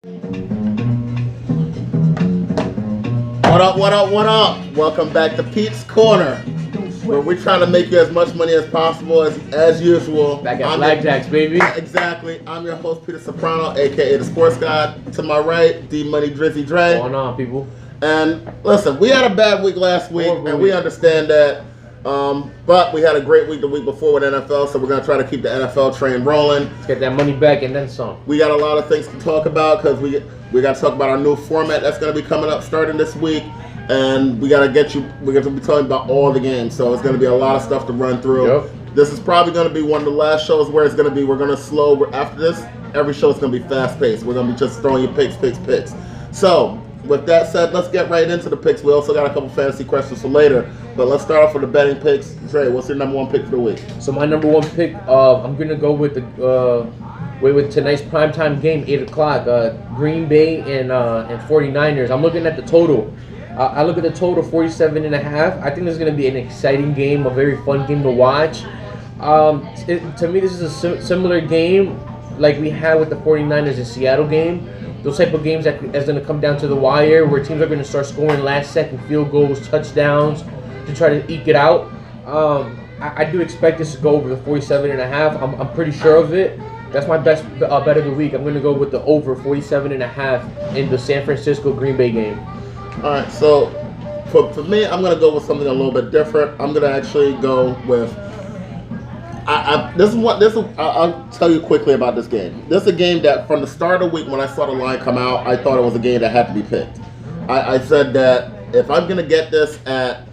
What up, what up, what up? Welcome back to Pete's Corner, where we're trying to make you as much money as possible as usual. Back at Blackjacks, baby. Exactly. I'm your host, Peter Soprano, aka the Sports God. To my right, D Money Drizzy Dre. What's going on, people? And listen, we had a bad week last week, and we understand that. But we had a great week the week before with NFL, so we're going to try to keep the NFL train rolling. Let's get that money back and then some. We got a lot of things to talk about because we got to talk about our new format that's going to be coming up starting this week. And we're going to be talking about all the games, so it's going to be a lot of stuff to run through. Yep. This is probably going to be one of the last shows where it's going to be, we're going to slow, after this, every show is going to be fast-paced. We're going to be just throwing you picks. So, with that said, let's get right into the picks. We also got a couple fantasy questions for later, but let's start off with the betting picks. Dre, what's your number one pick for the week? So my number one pick, I'm gonna go with the with tonight's primetime game, 8 o'clock. Green Bay and 49ers. I'm looking at the total. I look at the total, 47.5. I think this is gonna be an exciting game, a very fun game to watch. To me, this is a similar game like we had with the 49ers and Seattle game. Those type of games that is going to come down to the wire, where teams are going to start scoring last-second field goals, touchdowns, to try to eke it out. I do expect this to go over the 47.5. I'm pretty sure of it. That's my best bet of the week. I'm going to go with the over 47.5 in the San Francisco Green Bay game. All right, so for me, I'm going to go with something a little bit different. I'm going to actually go with. I'll tell you quickly about this game. This is a game that from the start of the week when I saw the line come out, I thought it was a game that had to be picked. I said that if I'm gonna get this at,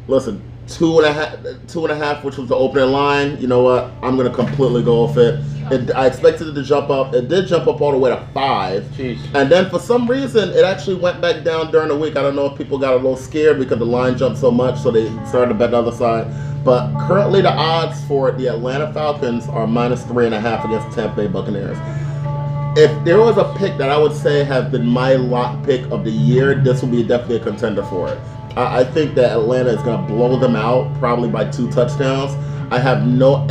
listen, 2.5, which was the opening line, you know what? I'm gonna completely go with it. I expected it to jump up. It did jump up all the way to 5. Jeez. And then for some reason, it actually went back down during the week. I don't know if people got a little scared because the line jumped so much, so they started to bet the other side. But currently the odds for the Atlanta Falcons are -3.5 against the Tampa Bay Buccaneers. If there was a pick that I would say has been my lock pick of the year, this will be definitely a contender for it. I think that Atlanta is going to blow them out, probably by 2 touchdowns. I have no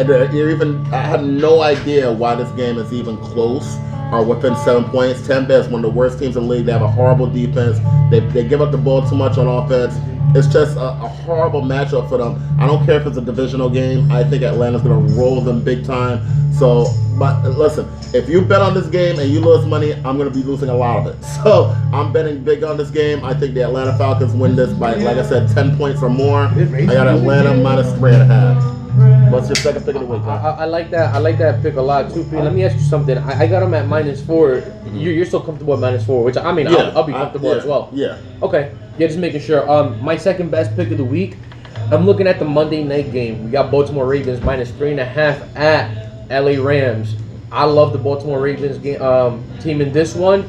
idea why this game is even close or within 7 points. Tampa Bay is one of the worst teams in the league. They have a horrible defense. They give up the ball too much on offense. It's just a horrible matchup for them. I don't care if it's a divisional game. I think Atlanta's going to roll them big time. So, but listen, if you bet on this game and you lose money, I'm going to be losing a lot of it. So, I'm betting big on this game. I think the Atlanta Falcons win this by, like I said, 10 points or more. I got Atlanta -3.5. What's your second pick of the week? I like that. I like that pick a lot too. Let me ask you something. I got them at -4. You're still comfortable at -4, which I mean, yeah, I'll be comfortable as well. Yeah. Okay. Yeah, just making sure. My second best pick of the week. I'm looking at the Monday night game. We got Baltimore Ravens -3.5 at LA Rams. I love the Baltimore Ravens game, team in this one.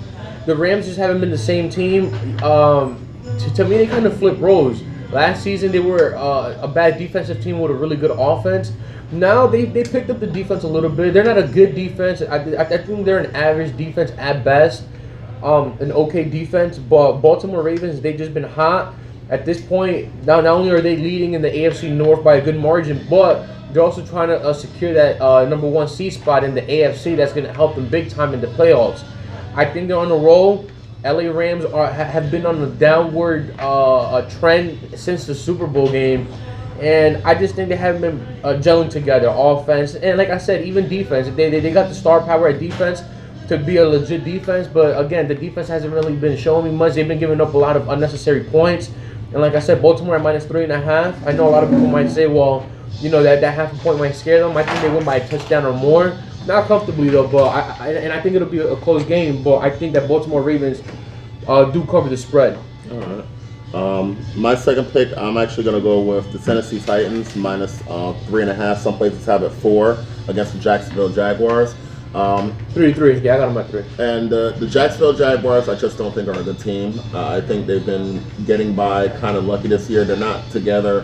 The Rams just haven't been the same team. To me, they kind of flip roles. Last season, they were a bad defensive team with a really good offense. Now they picked up the defense a little bit. They're not a good defense. I think they're an average defense at best, an okay defense. But Baltimore Ravens, they've just been hot. At this point, now not only are they leading in the AFC North by a good margin, but they're also trying to secure that number 1 seed spot in the AFC. That's going to help them big time in the playoffs. I think they're on a roll. LA Rams have been on a downward trend since the Super Bowl game, and I just think they haven't been gelling together, offense and, like I said, even defense. They got the star power at defense to be a legit defense, but again, the defense hasn't really been showing me much. They've been giving up a lot of unnecessary points, and like I said, Baltimore at -3.5. I know a lot of people might say, well, you know, that half a point might scare them. I think they win by a touchdown or more. Not comfortably though, but I think it'll be a close game. But I think that Baltimore Ravens do cover the spread. All right. My second pick, I'm actually going to go with the Tennessee Titans -3.5. Some places have it 4 against the Jacksonville Jaguars. 3-3. Yeah, I got them at 3. And the Jacksonville Jaguars, I just don't think are a good team. I think they've been getting by kind of lucky this year. They're not together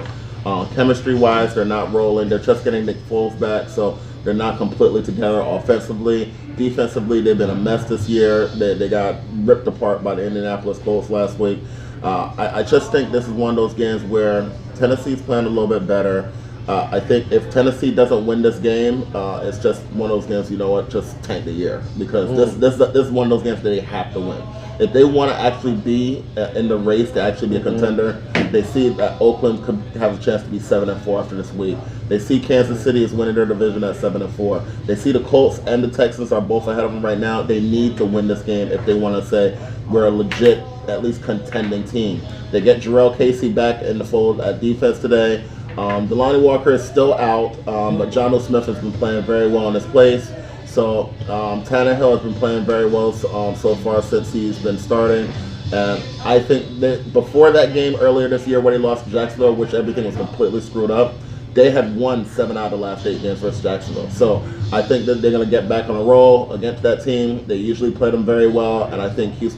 chemistry-wise. They're not rolling. They're just getting Nick Foles back, so they're not completely together offensively. Defensively, they've been a mess this year. They got ripped apart by the Indianapolis Colts last week. I just think this is one of those games where Tennessee's playing a little bit better. I think if Tennessee doesn't win this game, it's just one of those games. You know what? Just tank the year because this is one of those games that they have to win. If they want to actually be in the race to actually be a contender, they see that Oakland could have a chance to be 7-4 after this week. They see Kansas City is winning their division at 7-4. They see the Colts and the Texans are both ahead of them right now. They need to win this game if they want to say we're a legit, at least contending team. They get Jarrell Casey back in the fold at defense today. Delanie Walker is still out, but Jonnu Smith has been playing very well in his place. So Tannehill has been playing very well so far since he's been starting. And I think that before that game earlier this year when they lost to Jacksonville, which everything was completely screwed up, they had won 7 out of the last 8 games versus Jacksonville. So I think that they're going to get back on a roll against that team. They usually play them very well, and I think I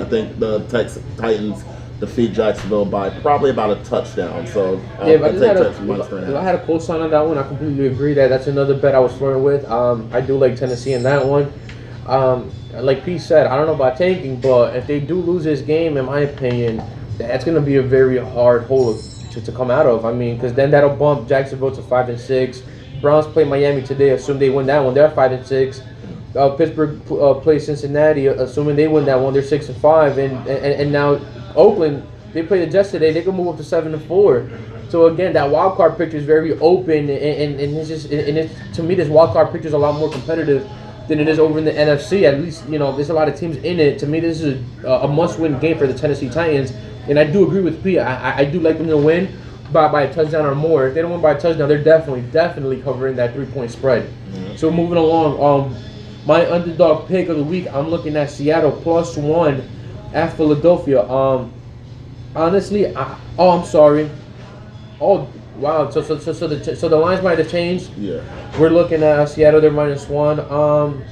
think the Titans defeat Jacksonville by probably about a touchdown. So if I had a close sign on that one, I completely agree that's another bet I was flirting with. I do like Tennessee in that one. Like Pete said, I don't know about tanking, but if they do lose this game, in my opinion, that's going to be a very hard hole to come out of. I mean, because then that'll bump Jacksonville to 5-6. Browns play Miami today. Assume they win that one, they're 5-6. Pittsburgh plays Cincinnati. Assuming they win that one, they're 6-5. And now Oakland, they play the Jets today. They can move up to 7-4. So again, that wild card picture is very open, and it's just to me, this wild card picture is a lot more competitive than it is over in the NFC. At least, there's a lot of teams in it. To me, this is a must-win game for the Tennessee Titans. And I do agree with Pete. I do like them to win by a touchdown or more. If they don't win by a touchdown, they're definitely covering that 3-point spread. Mm-hmm. So moving along, my underdog pick of the week, I'm looking at Seattle +1 at Philadelphia. Honestly, I'm sorry. Oh wow! So the lines might have changed. Yeah. We're looking at Seattle. They're -1.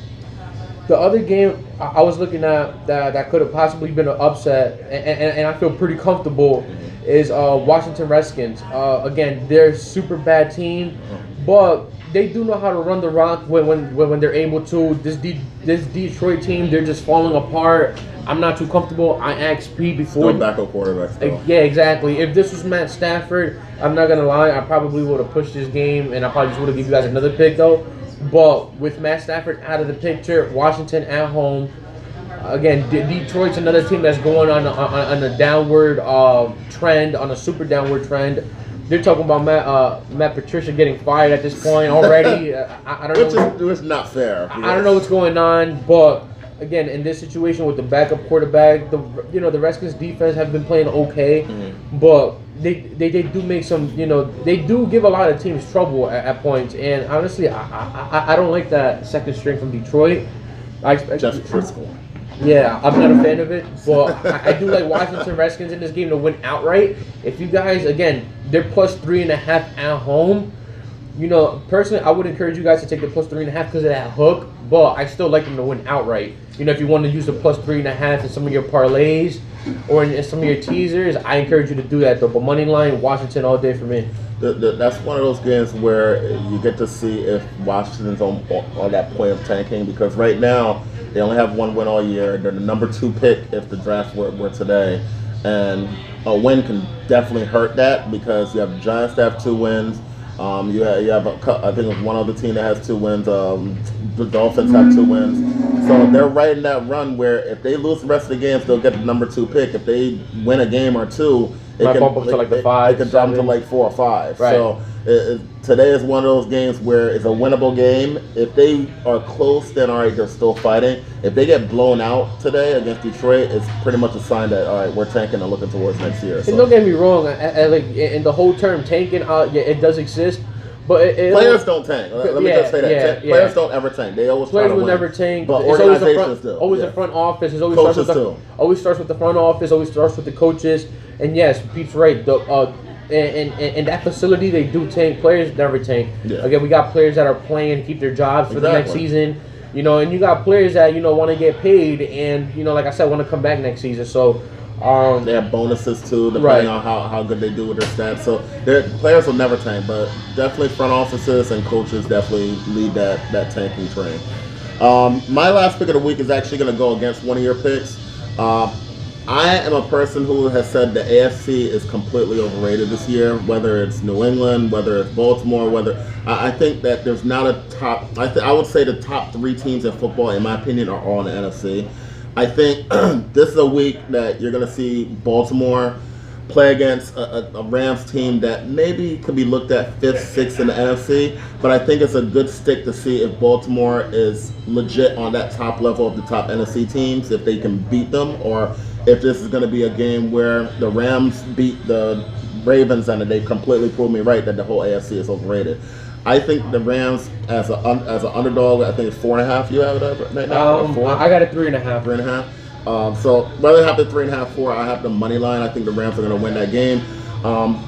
The other game I was looking at that could have possibly been an upset, and I feel pretty comfortable, is Washington Redskins. Again, they're a super bad team, but they do know how to run the rock when they're able to. This Detroit team, they're just falling apart. I'm not too comfortable. I asked Pete before. Still backup quarterback still. Yeah, exactly. If this was Matt Stafford, I'm not going to lie, I probably would have pushed this game, and I probably just would have given you guys another pick, though. But with Matt Stafford out of the picture, Washington at home. Again, Detroit's another team that's going on a downward trend, on a super downward trend. They're talking about Matt Patricia getting fired at this point already. I don't know. Which is not fair. I don't know what's going on, but again, in this situation with the backup quarterback, the Redskins defense have been playing okay, but they do make some, they do give a lot of teams trouble at points. And honestly, I don't like that second string from Detroit. I expect Jeff Driscoll. Yeah, I'm not a fan of it, but I do like Washington Redskins in this game to win outright. If you guys, again, they're +3.5 at home. Personally, I would encourage you guys to take the +3.5 because of that hook, but I still like them to win outright. If you want to use the +3.5 in some of your parlays or in some of your teasers, I encourage you to do that, though. But money line, Washington all day for me. That's one of those games where you get to see if Washington's on that point of tanking, because right now they only have one win all year. They're the number 2 pick if the draft were today, and a win can definitely hurt that because you have the Giants that have 2 wins. You have I think there's one other team that has 2 wins. The Dolphins have 2 wins, so they're right in that run where if they lose the rest of the games, they'll get the number 2 pick. If they win a game or 2, it can bump up to like the 5. It can drop them to like 4 or 5. Right. So today is one of those games where it's a winnable game. If they are close, then all right, they're still fighting. If they get blown out today against Detroit, it's pretty much a sign that all right, we're tanking and looking towards next year. And don't get me wrong, like in the whole term tanking, it does exist. But players don't tank. Let me just say that. Players don't ever tank. They always players try to will win. never tank. But it's organizations do. Always the front office. It always coaches starts with the front office. Always starts with the coaches. And yes, Pete's right. In that facility, they do tank. Players never tank. Yeah. Again, we got players that are playing to keep their jobs for the next season. And you got players that want to get paid, and like I said, want to come back next season. So. They have bonuses too, depending on how good they do with their stats. So their players will never tank, but definitely front offices and coaches definitely lead that tanking train. My last pick of the week is actually going to go against one of your picks. I am a person who has said the AFC is completely overrated this year. Whether it's New England, whether it's Baltimore, I think that there's not a top. I would say the top 3 teams in football, in my opinion, are all in the NFC. I think this is a week that you're going to see Baltimore play against a Rams team that maybe could be looked at 5th, 6th in the NFC, but I think it's a good stick to see if Baltimore is legit on that top level of the top NFC teams, if they can beat them, or if this is going to be a game where the Rams beat the Ravens and they completely proved me right that the whole AFC is overrated. I think the Rams as an underdog, I think it's 4.5. You have it right now? I got a 3.5. 3.5. So whether I have the 3.5, 4, I have the money line. I think the Rams are going to win that game.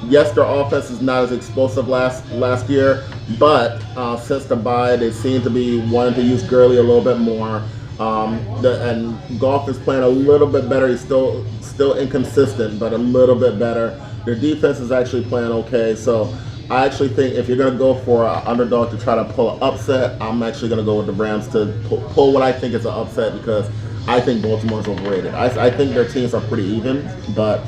Yes, their offense is not as explosive last year, but since the bye, they seem to be wanting to use Gurley a little bit more. And Goff is playing a little bit better. He's still inconsistent, but a little bit better. Their defense is actually playing okay. So I actually think if you're going to go for an underdog to try to pull an upset, I'm actually going to go with the Rams to pull what I think is an upset, because I think Baltimore's overrated. I think their teams are pretty even, but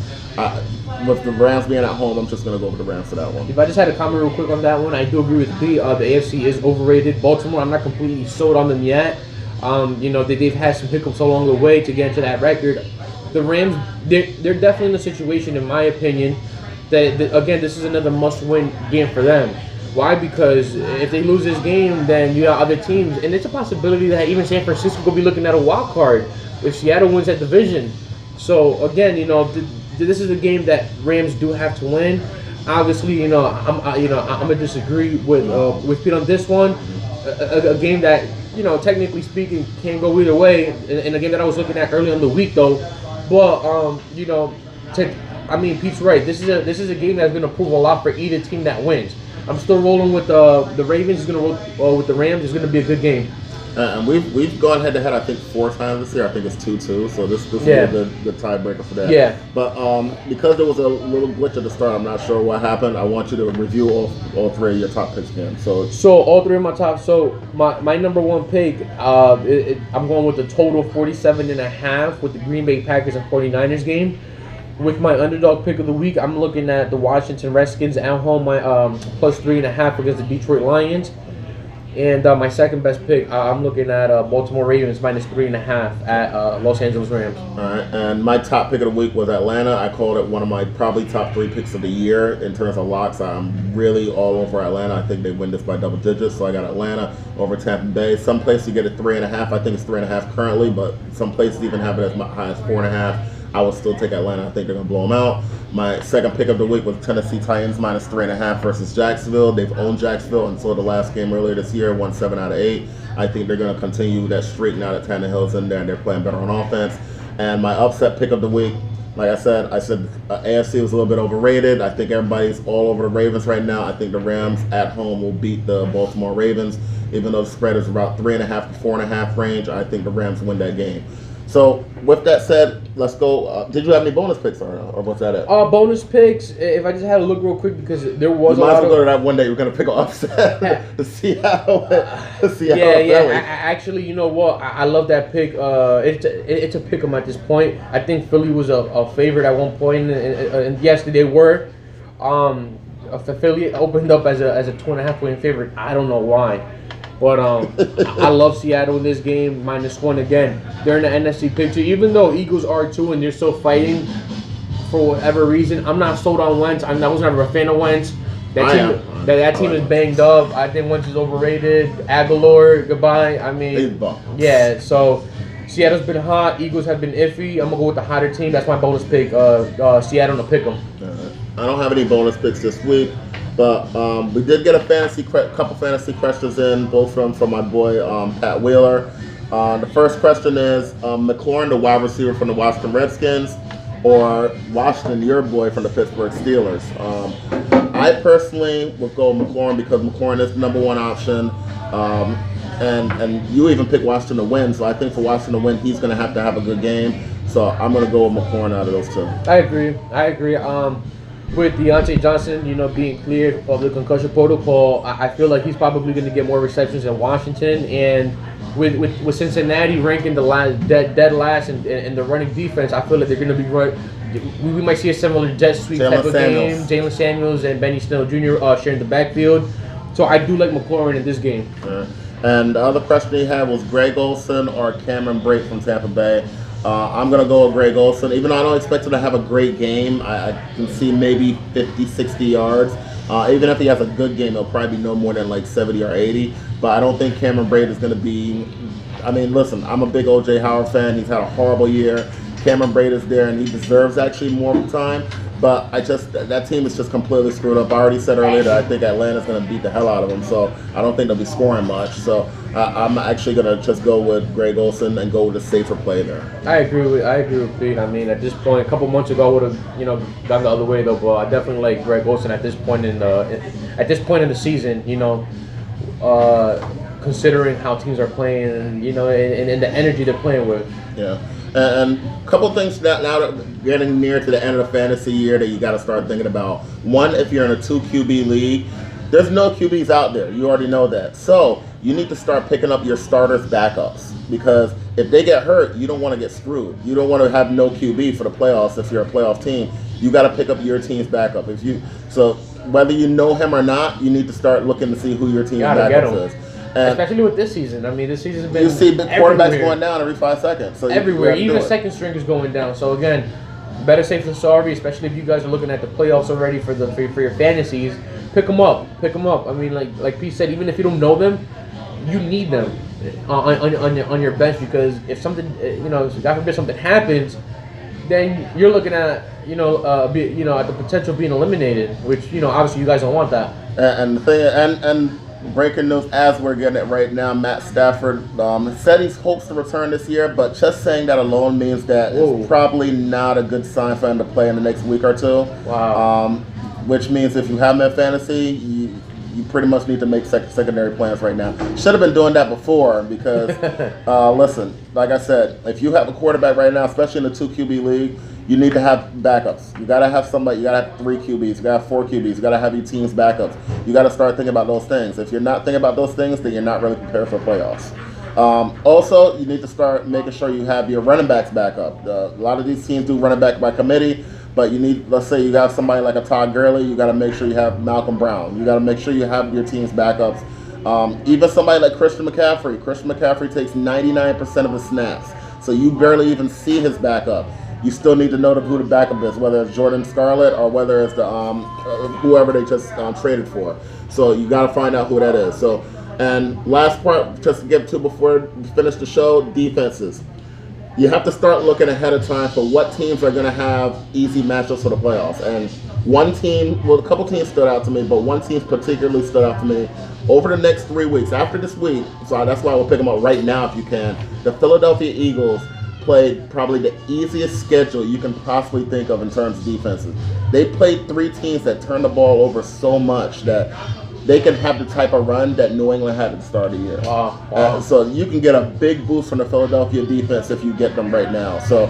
with the Rams being at home, I'm just going to go with the Rams for that one. If I just had a comment real quick on that one, I do agree with B. The AFC is overrated. Baltimore, I'm not completely sold on them yet. They've had some hiccups along the way to get into that record. The Rams, they're definitely in a situation, in my opinion, that again, this is another must-win game for them. Why? Because if they lose this game, then you have other teams, and it's a possibility that even San Francisco could be looking at a wild card if Seattle wins that division. So again, this is a game that Rams do have to win. Obviously, I'm gonna disagree with Pete on this one. A game that, technically speaking, can go either way. In a game that I was looking at early in the week, though. But Pete's right. This is a game that's going to prove a lot for either team that wins. I'm still rolling with the Ravens. Is going to roll with the Rams. It's going to be a good game. And we've gone head to head, I think, 4 times this year. I think it's 2-2. So this will be the tiebreaker for that. Yeah. But because there was a little glitch at the start, I'm not sure what happened. I want you to review all 3 of your top picks again. So all 3 of my top. So my number 1 pick, I'm going with the total 47.5 with the Green Bay Packers and 49ers game. With my underdog pick of the week, I'm looking at the Washington Redskins at home, my plus 3.5 against the Detroit Lions. And my second best pick, I'm looking at Baltimore Ravens minus 3.5 at Los Angeles Rams. All right, and my top pick of the week was Atlanta. I called it one of my probably top 3 picks of the year in terms of locks. I'm really all over Atlanta. I think they win this by double digits, so I got Atlanta over Tampa Bay. Some places you get it 3.5. I think it's 3.5 currently, but some places even have it as high as 4.5. I will still take Atlanta. I think they're going to blow them out. My second pick of the week was Tennessee Titans minus 3.5 versus Jacksonville. They've owned Jacksonville until the last game earlier this year, won 7 out of 8. I think they're going to continue that streak now that Tannehill's in there and they're playing better on offense. And my upset pick of the week, like I said AFC was a little bit overrated. I think everybody's all over the Ravens right now. I think the Rams at home will beat the Baltimore Ravens. Even though the spread is about 3.5 to 4.5 range, I think the Rams win that game. So with that said, let's go. Did you have any bonus picks or what's that at? Bonus picks. If I just had to look real quick, because there was. You might as well go to that one day. You're gonna pick an upset to Seattle. Actually, you know what? I love that pick. It's a pick 'em at this point. I think Philly was a favorite at one point, and yes, they were. Philly opened up as a 2.5-point favorite. I don't know why. But I love Seattle in this game, -1 again. They're in the NFC picture. Even though Eagles are too and they're still fighting for whatever reason, I'm not sold on Wentz. I was never a fan of Wentz. That team is banged up. I think Wentz is overrated. Aguilar, goodbye. Yeah, so Seattle's been hot. Eagles have been iffy. I'm going to go with the hotter team. That's my bonus pick, Seattle to pick them. I don't have any bonus picks this week. But we did get a couple fantasy questions in, both from my boy Pat Wheeler. The first question is McLaurin, the wide receiver from the Washington Redskins, or Washington, your boy from the Pittsburgh Steelers. I personally would go McLaurin because McLaurin is the number 1 option. And you even picked Washington to win, so I think for Washington to win, he's going to have a good game. So I'm going to go with McLaurin out of those 2. I agree. With Deontay Johnson, being cleared of the concussion protocol, I feel like he's probably going to get more receptions in Washington. And with Cincinnati ranking the last dead last in the running defense, I feel like they're going to be right. We might see a similar jet sweep type of game. Jalen Samuels and Benny Snell Jr. Sharing the backfield. So I do like McLaurin in this game. And the other question he had was Greg Olsen or Cameron Brate from Tampa Bay. I'm going to go with Greg Olsen. Even though I don't expect him to have a great game, I can see maybe 50, 60 yards. Even if he has a good game, it'll probably be no more than like 70 or 80. But I don't think Cameron Brate is going to be... I mean, listen, I'm a big O.J. Howard fan. He's had a horrible year. Cameron Brate is there, and he deserves actually more time. But that team is just completely screwed up. I already said earlier that I think Atlanta's going to beat the hell out of them. So I don't think they'll be scoring much. So I'm actually going to just go with Greg Olsen and go with a safer play there. I agree with Pete. I mean, at this point, a couple months ago, I would have gone the other way though. But I definitely like Greg Olsen at this point in the season. Considering how teams are playing, and and the energy they're playing with. Yeah. And a couple of things now that getting near to the end of the fantasy year that you got to start thinking about. One, if you're in a 2 QB league, there's no QBs out there. You already know that. So you need to start picking up your starters' backups, because if they get hurt, you don't want to get screwed. You don't want to have no QB for the playoffs if you're a playoff team. You got to pick up your team's backup. So whether you know him or not, you need to start looking to see who your team's backup is. And especially with this season. I mean, this season's been... You see quarterbacks going down every 5 seconds. So everywhere. Even second stringers going down. So, again, better safe than sorry, especially if you guys are looking at the playoffs already for your fantasies. Pick them up. I mean, like Pete said, even if you don't know them, you need them on your bench, because if something, God forbid something happens, then you're looking at, at the potential of being eliminated, which, obviously you guys don't want that. And the thing, and breaking news as we're getting it right now, Matt Stafford said he hopes to return this year, but just saying that alone means that it's probably not a good sign for him to play in the next week or two. Wow. Which means if you have him in fantasy, you pretty much need to make secondary plans right now. Should have been doing that before, because, listen, like I said, if you have a quarterback right now, especially in the 2 QB league, you need to have backups. You got to have somebody. You got to have 3 QBs. You got to have 4 QBs. You got to have your team's backups. You got to start thinking about those things. If you're not thinking about those things, then you're not really prepared for playoffs. Also, you need to start making sure you have your running backs backup. A lot of these teams do running back by committee, but you need, let's say you got somebody like a Todd Gurley, you got to make sure you have Malcolm Brown. You got to make sure you have your team's backups. Even somebody like Christian McCaffrey. Christian McCaffrey takes 99% of his snaps, so you barely even see his backup. You still need to know who the backup is, whether it's Jordan Scarlett or whether it's the whoever they just traded for. So you got to find out who that is. So, and last part, just to get to before we finish the show, defenses. You have to start looking ahead of time for what teams are going to have easy matchups for the playoffs. And one team, well, a couple teams stood out to me, but one team particularly stood out to me. Over the next 3 weeks, after this week, so that's why we'll pick them up right now if you can, the Philadelphia Eagles played probably the easiest schedule you can possibly think of in terms of defenses. They played 3 teams that turned the ball over so much that they can have the type of run that New England had at the start of the year. Wow. So you can get a big boost from the Philadelphia defense if you get them right now. So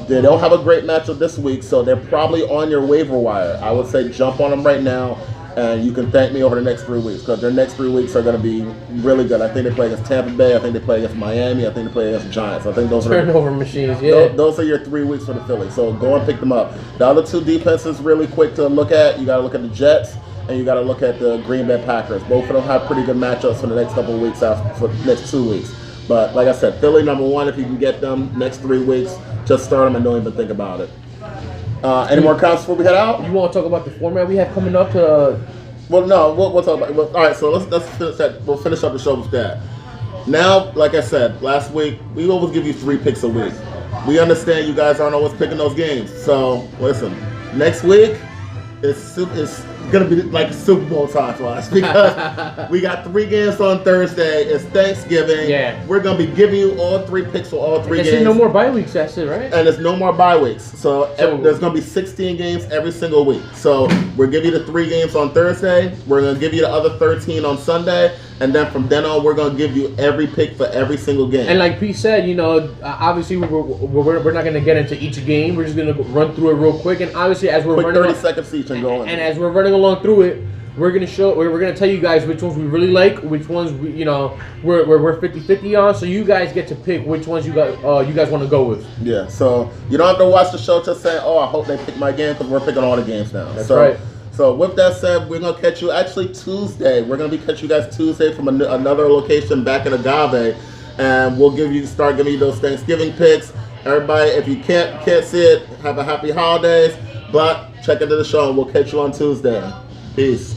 they don't have a great matchup this week, so they're probably on your waiver wire. I would say jump on them right now, and you can thank me over the next 3 weeks, because their next 3 weeks are going to be really good. I think they play against Tampa Bay. I think they play against Miami. I think they play against the Giants. I think those are turnover machines. Yeah, those are your 3 weeks for the Phillies. So go and pick them up. The other 2 defenses really quick to look at. You got to look at the Jets, and you got to look at the Green Bay Packers. Both of them have pretty good matchups for the next couple of weeks, for the next 2 weeks. But like I said, Philly number 1, if you can get them next 3 weeks, just start them and don't even think about it. Any more comments before we head out? You want to talk about the format we have coming up? Well, no, we'll talk about it. All right, so let's finish that. We'll finish up the show with that. Now, like I said, last week, we always give you 3 picks a week. We understand you guys aren't always picking those games. So, listen, next week, it's going to be like Super Bowl time for us, because we got 3 games on Thursday. It's Thanksgiving. Yeah. We're going to be giving you all 3 picks for all 3 games. There's no more bye weeks, that's it, right? And there's no more bye weeks. So there's going to be 16 games every single week. So we're giving you the 3 games on Thursday. We're going to give you the other 13 on Sunday. And then from then on, we're going to give you every pick for every single game. And like Pete said, obviously we're not going to get into each game. We're just going to run through it real quick. And obviously as we're running 30 seconds each and going. And as we're running along through it, we're gonna tell you guys which ones we really like, which ones we're 50-50 on. So you guys get to pick which ones you guys want to go with. Yeah. So you don't have to watch the show to say, oh, I hope they pick my game, because we're picking all the games now. That's right. So with that said, we're gonna catch you actually Tuesday. We're gonna be catching you guys Tuesday from another location back in Agave, and we'll start giving you those Thanksgiving picks. Everybody, if you can't see it, have a happy holidays. But check into the show, and we'll catch you on Tuesday. Peace.